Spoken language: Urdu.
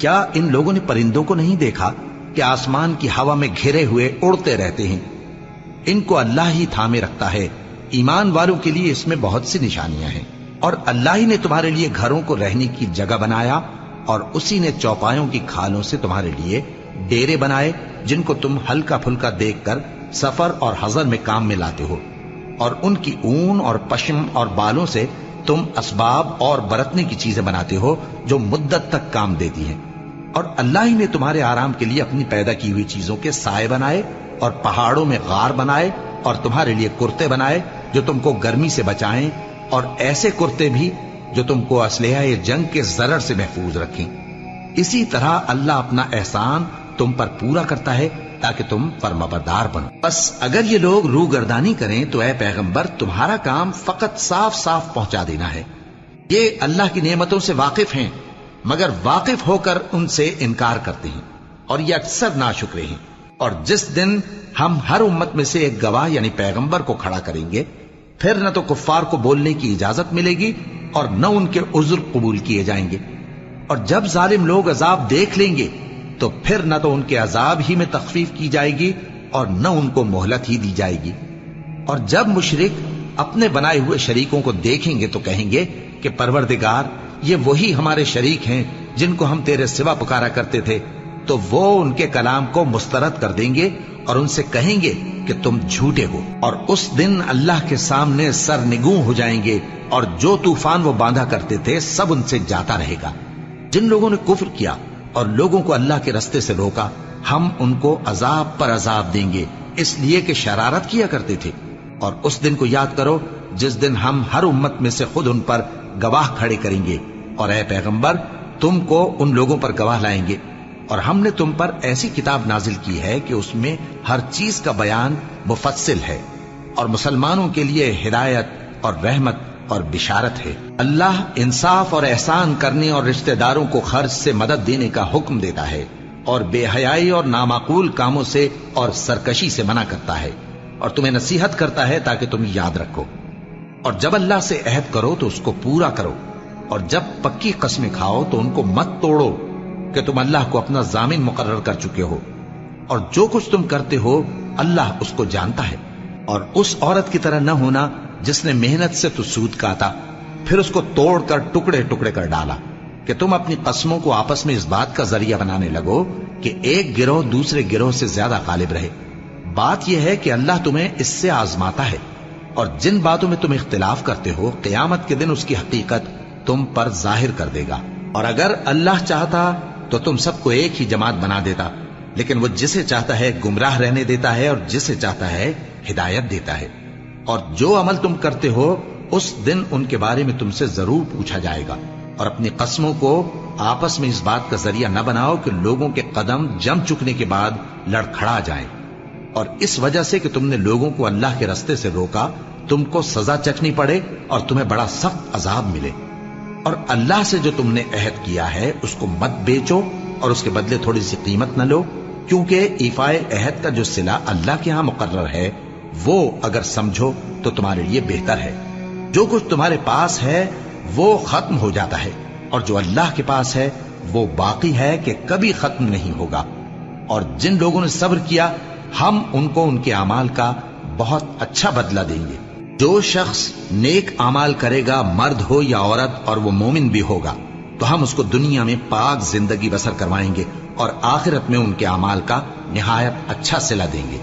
کیا ان لوگوں نے پرندوں کو نہیں دیکھا کہ آسمان کی ہوا میں گھرے ہوئے اڑتے رہتے ہیں؟ ان کو اللہ ہی تھامے رکھتا ہے۔ ایمان والوں کے لیے اس میں بہت سی نشانیاں ہیں۔ اور اللہ ہی نے تمہارے لیے گھروں کو رہنے کی جگہ بنایا، اور اسی نے چوپایوں کی کھالوں سے تمہارے لیے ڈیرے بنائے جن کو تم ہلکا پھلکا دیکھ کر سفر اور حضر میں کام میں لاتے ہو، اور ان کی اون اور پشم اور بالوں سے تم اسباب اور برتنے کی چیزیں بناتے ہو جو مدت تک کام دیتی ہیں۔ اور اللہ ہی نے تمہارے آرام کے لیے اپنی پیدا کی ہوئی چیزوں کے سائے بنائے، اور پہاڑوں میں غار بنائے، اور تمہارے لیے کرتے بنائے جو تم کو گرمی سے بچائیں، اور ایسے کرتے بھی جو تم کو اسلحہ جنگ کے ضرر سے محفوظ رکھیں۔ اسی طرح اللہ اپنا احسان تم پر پورا کرتا ہے تاکہ تم فرمانبردار بنو۔ بس اگر یہ لوگ روگردانی کریں تو اے پیغمبر تمہارا کام فقط صاف صاف پہنچا دینا ہے۔ یہ اللہ کی نعمتوں سے واقف ہیں، مگر واقف ہو کر ان سے انکار کرتے ہیں، اور یہ اکثر ناشکرے ہیں۔ اور جس دن ہم ہر امت میں سے ایک گواہ یعنی پیغمبر کو کھڑا کریں گے، پھر نہ تو کفار کو بولنے کی اجازت ملے گی اور نہ ان کے عذر قبول کیے جائیں گے۔ اور جب ظالم لوگ عذاب دیکھ لیں گے تو پھر نہ تو ان کے عذاب ہی میں تخفیف کی جائے گی اور نہ ان کو مہلت ہی دی جائے گی۔ اور جب مشرک اپنے بنائے ہوئے شریکوں کو دیکھیں گے تو کہیں گے کہ پروردگار، یہ وہی ہمارے شریک ہیں جن کو ہم تیرے سوا پکارا کرتے تھے۔ تو وہ ان کے کلام کو مسترد کر دیں گے اور ان سے کہیں گے کہ تم جھوٹے ہو، اور اس دن اللہ کے سامنے سرنگوں ہو جائیں گے، اور جو طوفان وہ باندھا کرتے تھے سب ان سے جاتا رہے گا۔ جن لوگوں نے کفر کیا اور لوگوں کو اللہ کے رستے سے روکا، ہم ان کو عذاب پر عذاب دیں گے، اس لیے کہ شرارت کیا کرتے تھے۔ اور اس دن کو یاد کرو جس دن ہم ہر امت میں سے خود ان پر گواہ کھڑے کریں گے، اور اے پیغمبر تم کو ان لوگوں پر گواہ لائیں گے۔ اور ہم نے تم پر ایسی کتاب نازل کی ہے کہ اس میں ہر چیز کا بیان مفصل ہے، اور مسلمانوں کے لیے ہدایت اور رحمت اور بشارت ہے۔ اللہ انصاف اور احسان کرنے اور رشتہ داروں کو خرچ سے مدد دینے کا حکم دیتا ہے، اور بے حیائی اور نامعقول کاموں سے اور سرکشی سے منع کرتا ہے، اور تمہیں نصیحت کرتا ہے تاکہ تم یاد رکھو۔ اور جب اللہ سے عہد کرو تو اس کو پورا کرو، اور جب پکی قسمیں کھاؤ تو ان کو مت توڑو کہ تم اللہ کو اپنا ضامن مقرر کر چکے ہو، اور جو کچھ تم کرتے ہو اللہ اس کو جانتا ہے۔ اور اس عورت کی طرح نہ ہونا جس نے محنت سے تو سود کاتا پھر اس کو توڑ کر ٹکڑے ٹکڑے کر ڈالا، کہ تم اپنی قسموں کو آپس میں اس بات کا ذریعہ بنانے لگو کہ ایک گروہ دوسرے گروہ سے زیادہ غالب رہے۔ بات یہ ہے کہ اللہ تمہیں اس سے آزماتا ہے، اور جن باتوں میں تم اختلاف کرتے ہو قیامت کے دن اس کی حقیقت تم پر ظاہر کر دے گا۔ اور اگر اللہ چاہتا تو تم سب کو ایک ہی جماعت بنا دیتا، لیکن وہ جسے چاہتا ہے گمراہ رہنے دیتا ہے اور جسے چاہتا ہے ہدایت دیتا ہے۔ اور جو عمل تم کرتے ہو اس دن ان کے بارے میں تم سے ضرور پوچھا جائے گا۔ اور اپنی قسموں کو آپس میں اس بات کا ذریعہ نہ بناؤ کہ لوگوں کے قدم جم چکنے کے بعد لڑکھڑا جائیں، اور اس وجہ سے کہ تم نے لوگوں کو اللہ کے رستے سے روکا تم کو سزا چکھنی پڑے اور تمہیں بڑا سخت عذاب ملے۔ اور اللہ سے جو تم نے عہد کیا ہے اس کو مت بیچو اور اس کے بدلے تھوڑی سی قیمت نہ لو، کیونکہ ایفائے عہد کا جو صلہ اللہ کے ہاں مقرر ہے وہ اگر سمجھو تو تمہارے لیے بہتر ہے۔ جو کچھ تمہارے پاس ہے وہ ختم ہو جاتا ہے، اور جو اللہ کے پاس ہے وہ باقی ہے کہ کبھی ختم نہیں ہوگا۔ اور جن لوگوں نے صبر کیا ہم ان کو ان کے اعمال کا بہت اچھا بدلہ دیں گے۔ جو شخص نیک اعمال کرے گا مرد ہو یا عورت اور وہ مومن بھی ہوگا تو ہم اس کو دنیا میں پاک زندگی بسر کروائیں گے اور آخرت میں ان کے اعمال کا نہایت اچھا صلہ دیں گے۔